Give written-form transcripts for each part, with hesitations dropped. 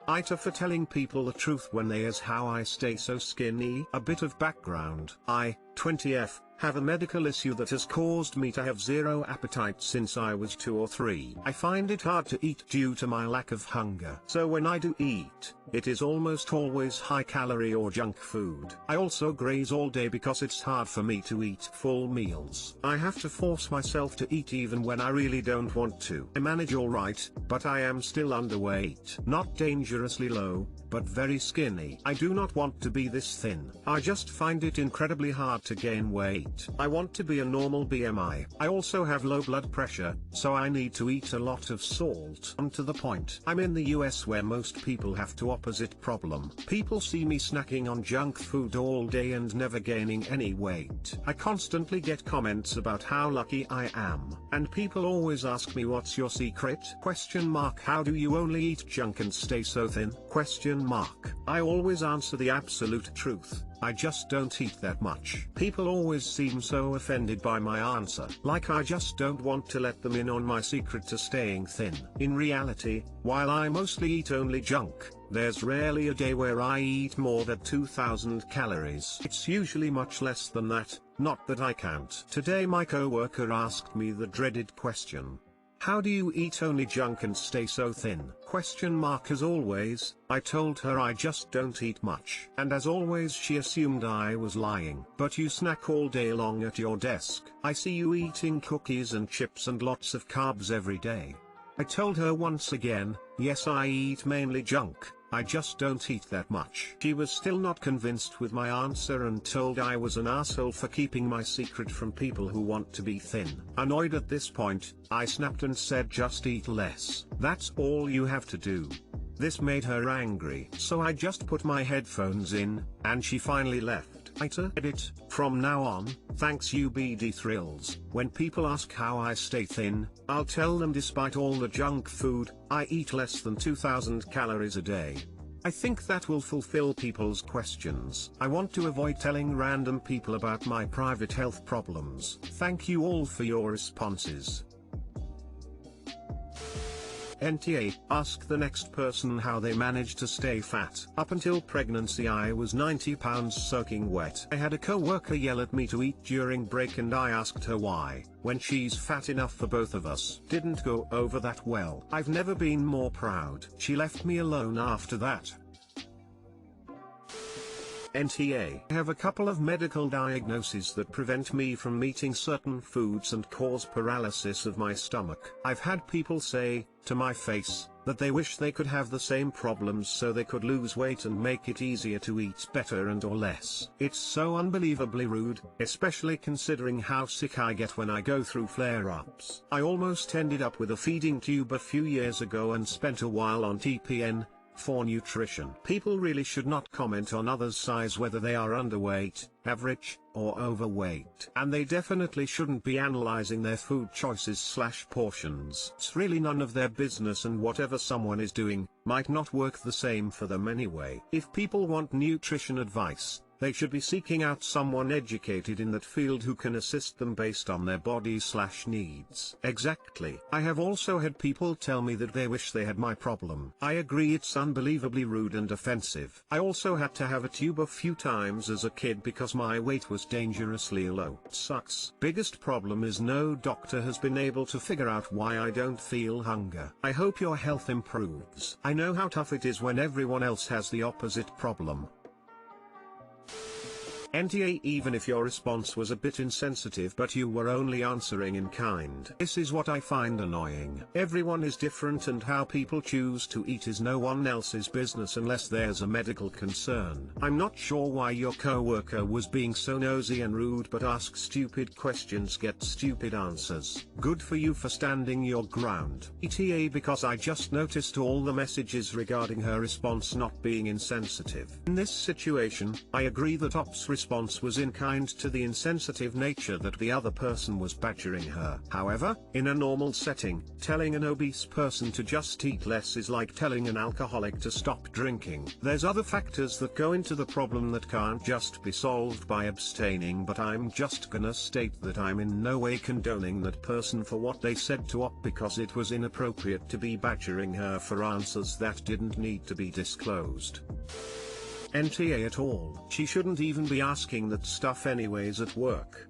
AITA for telling people the truth when they ask how I stay so skinny. A bit of background. I, 20F, have a medical issue that has caused me to have zero appetite since I was 2 or 3. I find it hard to eat due to my lack of hunger. So when I do eat, it is almost always high calorie or junk food. I also graze all day because it's hard for me to eat full meals. I have to force myself to eat even when I really don't want to. I manage alright, but I am still underweight. Not dangerously low, but very skinny. I do not want to be this thin. I just find it incredibly hard to gain weight. I want to be a normal BMI. I also have low blood pressure, so I need to eat a lot of salt. To the point. I'm in the US where most people have the opposite problem. People see me snacking on junk food all day and never gaining any weight. I constantly get comments about how lucky I am. And people always ask me, what's your secret? How do you only eat junk and stay so thin? I always answer the absolute truth. I just don't eat that much. People always seem so offended by my answer. Like I just don't want to let them in on my secret to staying thin. In reality, while I mostly eat only junk, there's rarely a day where I eat more than 2,000 calories. It's usually much less than that, not that I can't. Today my coworker asked me the dreaded question. How do you eat only junk and stay so thin? As always, I told her I just don't eat much. And as always she assumed I was lying. But you snack all day long at your desk. I see you eating cookies and chips and lots of carbs every day. I told her once again, yes, I eat mainly junk, I just don't eat that much. She was still not convinced with my answer and told I was an asshole for keeping my secret from people who want to be thin. Annoyed at this point, I snapped and said, just eat less. That's all you have to do. This made her angry. So I just put my headphones in, and she finally left. Edit. From now on, thanks UBD Thrills, when people ask how I stay thin, I'll tell them despite all the junk food, I eat less than 2,000 calories a day. I think that will fulfill people's questions. I want to avoid telling random people about my private health problems. Thank you all for your responses. NTA, ask the next person how they managed to stay fat. Up until pregnancy I was 90 pounds soaking wet. I had a co-worker yell at me to eat during break and I asked her why, when she's fat enough for both of us. Didn't go over that well. I've never been more proud. She left me alone after that. NTA. I have a couple of medical diagnoses that prevent me from eating certain foods and cause paralysis of my stomach. I've had people say, to my face, that they wish they could have the same problems so they could lose weight and make it easier to eat better and or less. It's so unbelievably rude, especially considering how sick I get when I go through flare-ups. I almost ended up with a feeding tube a few years ago and spent a while on TPN. For nutrition. People really should not comment on others' size whether they are underweight, average, or overweight. And they definitely shouldn't be analyzing their food choices / portions. It's really none of their business and whatever someone is doing, might not work the same for them anyway. If people want nutrition advice, they should be seeking out someone educated in that field who can assist them based on their body / needs. Exactly. I have also had people tell me that they wish they had my problem. I agree, it's unbelievably rude and offensive. I also had to have a tube a few times as a kid because my weight was dangerously low. It sucks. Biggest problem is no doctor has been able to figure out why I don't feel hunger. I hope your health improves. I know how tough it is when everyone else has the opposite problem. NTA, even if your response was a bit insensitive but you were only answering in kind. This is what I find annoying. Everyone is different and how people choose to eat is no one else's business unless there's a medical concern. I'm not sure why your coworker was being so nosy and rude, but ask stupid questions, get stupid answers. Good for you for standing your ground. ETA, because I just noticed all the messages regarding her response not being insensitive. In this situation, I agree that ops response response was in kind to the insensitive nature that the other person was badgering her. However, in a normal setting, telling an obese person to just eat less is like telling an alcoholic to stop drinking. There's other factors that go into the problem that can't just be solved by abstaining, but I'm just gonna state that I'm in no way condoning that person for what they said to opt, because it was inappropriate to be badgering her for answers that didn't need to be disclosed. NTA at all. She shouldn't even be asking that stuff anyways at work.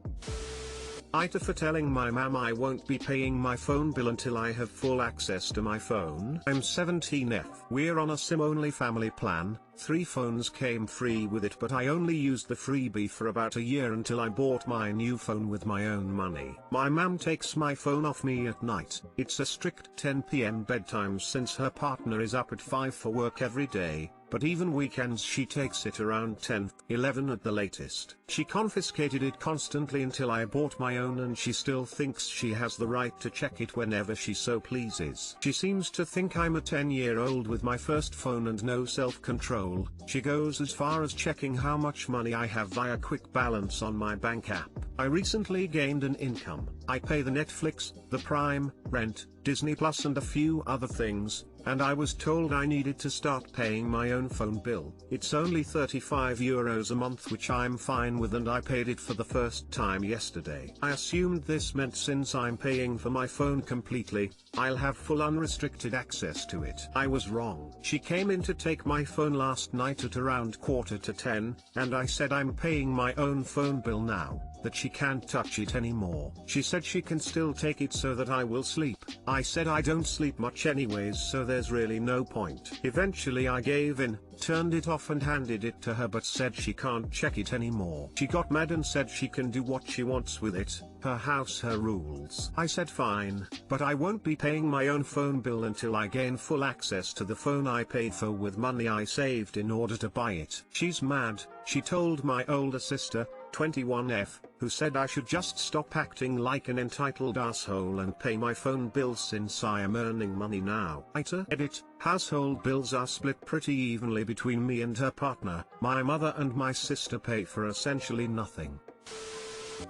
AITA for telling my mum I won't be paying my phone bill until I have full access to my phone. I'm 17F. We're on a SIM-only family plan, 3 phones came free with it, but I only used the freebie for about a year until I bought my new phone with my own money. My mum takes my phone off me at night. It's a strict 10 PM bedtime since her partner is up at 5 for work every day. But even weekends she takes it around 10, 11 at the latest. She confiscated it constantly until I bought my own, and she still thinks she has the right to check it whenever she so pleases. She seems to think I'm a 10-year-old with my first phone and no self-control. She goes as far as checking how much money I have via quick balance on my bank app. I recently gained an income. I pay the Netflix, the Prime, rent, Disney Plus and a few other things, and I was told I needed to start paying my own phone bill. It's only €35 a month, which I'm fine with, and I paid it for the first time yesterday. I assumed this meant since I'm paying for my phone completely, I'll have full unrestricted access to it. I was wrong. She came in to take my phone last night at around 9:45, and I said I'm paying my own phone bill now, that she can't touch it anymore. She said she can still take it so that I will sleep. I said I don't sleep much anyways, so there's really no point. Eventually I gave in, turned it off and handed it to her, but said she can't check it anymore. She got mad and said she can do what she wants with it, her house, her rules. I said fine, but I won't be paying my own phone bill until I gain full access to the phone I paid for with money I saved in order to buy it. She's mad. She told my older sister, 21F, who said I should just stop acting like an entitled asshole and pay my phone bill since I am earning money now. AITA edit. Household bills are split pretty evenly between me and her partner. My mother and my sister pay for essentially nothing.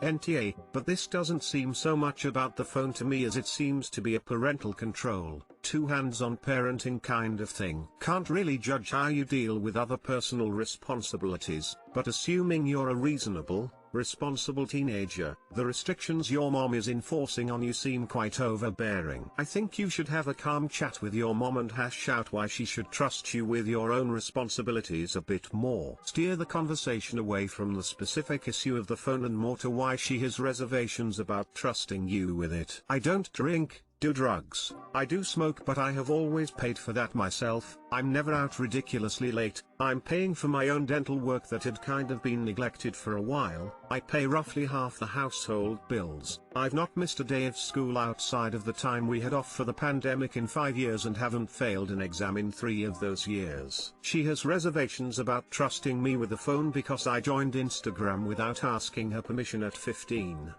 NTA, but this doesn't seem so much about the phone to me as it seems to be a parental control, two hands-on parenting kind of thing. Can't really judge how you deal with other personal responsibilities, but assuming you're a reasonable, responsible teenager, the restrictions your mom is enforcing on you seem quite overbearing. I think you should have a calm chat with your mom and hash out why she should trust you with your own responsibilities a bit more. Steer the conversation away from the specific issue of the phone and more to why she has reservations about trusting you with it. I don't drink, do drugs. I do smoke, but I have always paid for that myself. I'm never out ridiculously late. I'm paying for my own dental work that had kind of been neglected for a while. I pay roughly half the household bills. I've not missed a day of school outside of the time we had off for the pandemic in 5 years and haven't failed an exam in 3 of those years. She has reservations about trusting me with the phone because I joined Instagram without asking her permission at 15.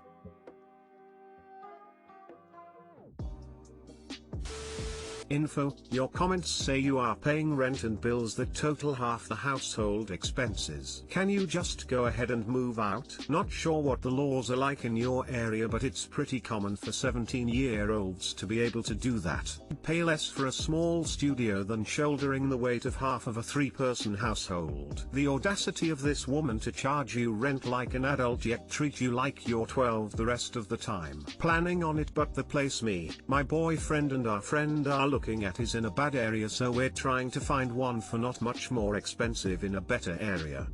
Info, your comments say you are paying rent and bills that total half the household expenses. Can you just go ahead and move out? Not sure what the laws are like in your area, but it's pretty common for 17-year-olds to be able to do that. Pay less for a small studio than shouldering the weight of half of a 3-person household. The audacity of this woman to charge you rent like an adult yet treat you like you're 12 the rest of the time. Planning on it, but the place me, my boyfriend and our friend are looking at is in a bad area, so we're trying to find one for not much more expensive in a better area.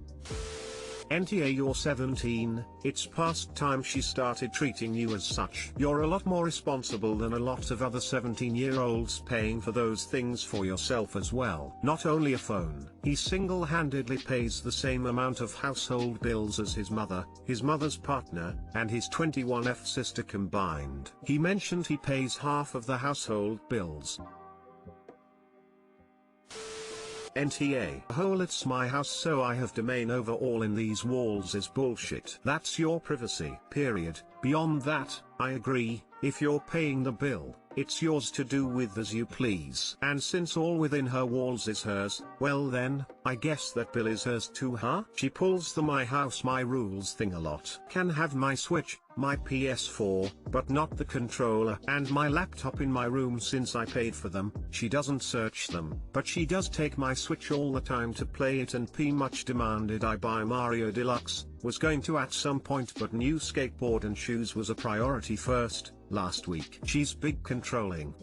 NTA, you're 17, it's past time she started treating you as such. You're a lot more responsible than a lot of other 17-year-olds paying for those things for yourself as well. Not only a phone, he single-handedly pays the same amount of household bills as his mother, his mother's partner, and his 21F sister combined. He mentioned he pays half of the household bills. NTA, whole it's my house so I have domain over all in these walls is bullshit. That's your privacy. Period. Beyond that, I agree, if you're paying the bill, it's yours to do with as you please. And since all within her walls is hers, well then, I guess that bill is hers too, huh? She pulls the my house my rules thing a lot. Can have my Switch, my PS4, but not the controller, and my laptop in my room since I paid for them. She doesn't search them, but she does take my Switch all the time to play it, and P much demanded I buy Mario Deluxe. Was going to at some point, but new skateboard and shoes was a priority first, last week. She's big controlling.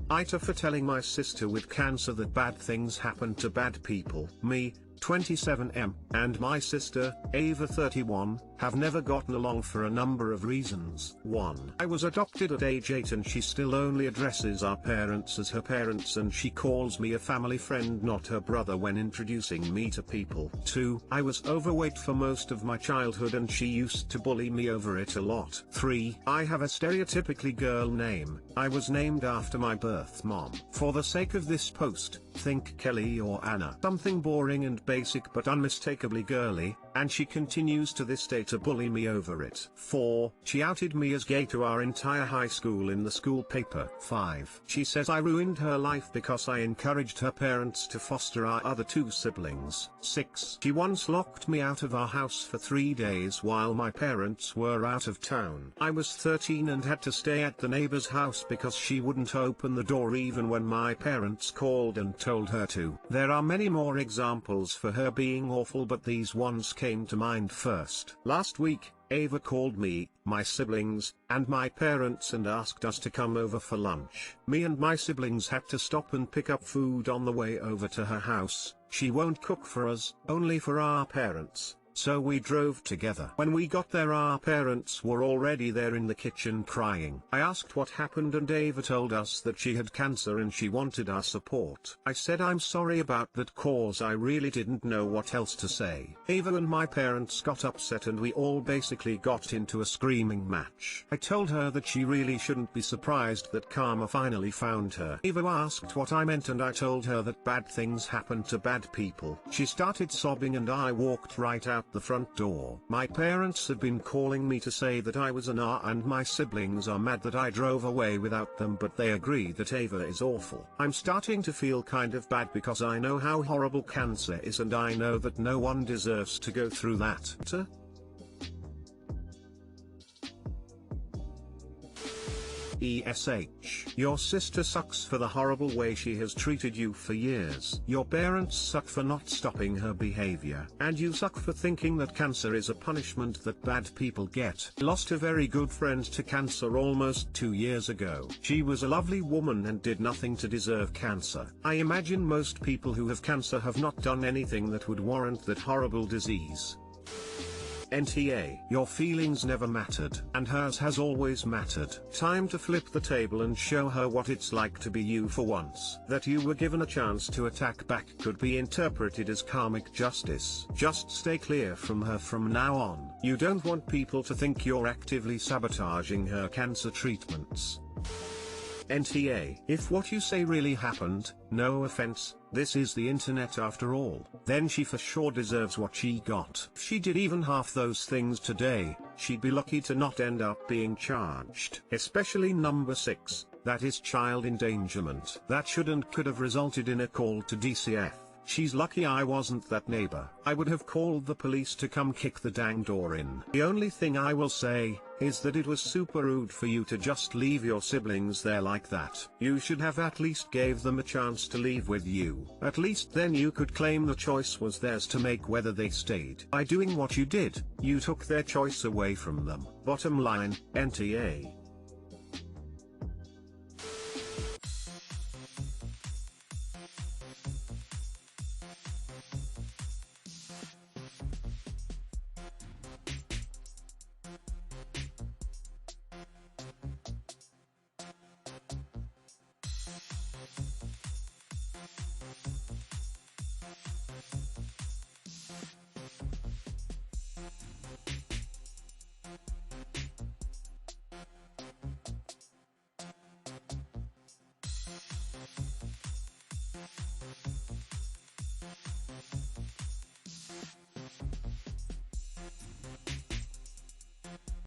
AITA for telling my sister with cancer that bad things happen to bad people. Me, 27M, and my sister, Ava 31, have never gotten along for a number of reasons. 1. I was adopted at age 8 and she still only addresses our parents as her parents, and she calls me a family friend, not her brother, when introducing me to people. 2. I was overweight for most of my childhood and she used to bully me over it a lot. 3. I have a stereotypically girl name. I was named after my birth mom. For the sake of this post, think Kelly or Anna. Something boring and basic but unmistakably girly, and she continues to this day to bully me over it. 4. She outed me as gay to our entire high school in the school paper. 5. She says I ruined her life because I encouraged her parents to foster our other 2 siblings. 6. She once locked me out of our house for 3 days while my parents were out of town. I was 13 and had to stay at the neighbor's house because she wouldn't open the door even when my parents called and told her to. There are many more examples for her being awful, but these ones came to mind first. Last week, Ava called me, my siblings, and my parents and asked us to come over for lunch. Me and my siblings had to stop and pick up food on the way over to her house. She won't cook for us, only for our parents. So we drove together. When we got there, our parents were already there in the kitchen crying. I asked what happened and Ava told us that she had cancer and she wanted our support. I said I'm sorry about that cause I really didn't know what else to say. Ava and my parents got upset and we all basically got into a screaming match. I told her that she really shouldn't be surprised that karma finally found her. Ava asked what I meant and I told her that bad things happen to bad people. She started sobbing and I walked right out the front door. My parents had been calling me to say that I was an R, and my siblings are mad that I drove away without them, but they agree that Ava is awful. I'm starting to feel kind of bad because I know how horrible cancer is and I know that no one deserves to go through that. ESH. Your sister sucks for the horrible way she has treated you for years. Your parents suck for not stopping her behavior. And you suck for thinking that cancer is a punishment that bad people get. Lost a very good friend to cancer almost 2 years ago. She was a lovely woman and did nothing to deserve cancer. I imagine most people who have cancer have not done anything that would warrant that horrible disease. NTA. Your feelings never mattered, and hers has always mattered. Time to flip the table and show her what it's like to be you for once. That you were given a chance to attack back could be interpreted as karmic justice. Just stay clear from her from now on. You don't want people to think you're actively sabotaging her cancer treatments. NTA. If what you say really happened, no offense, this is the internet after all, then she for sure deserves what she got. If she did even half those things today, she'd be lucky to not end up being charged. Especially number 6, that is child endangerment. That should and could have resulted in a call to DCF. She's lucky I wasn't that neighbor. I would have called the police to come kick the dang door in. The only thing I will say is that it was super rude for you to just leave your siblings there like that. You should have at least gave them a chance to leave with you. At least then you could claim the choice was theirs to make whether they stayed. By doing what you did, you took their choice away from them. Bottom line, NTA.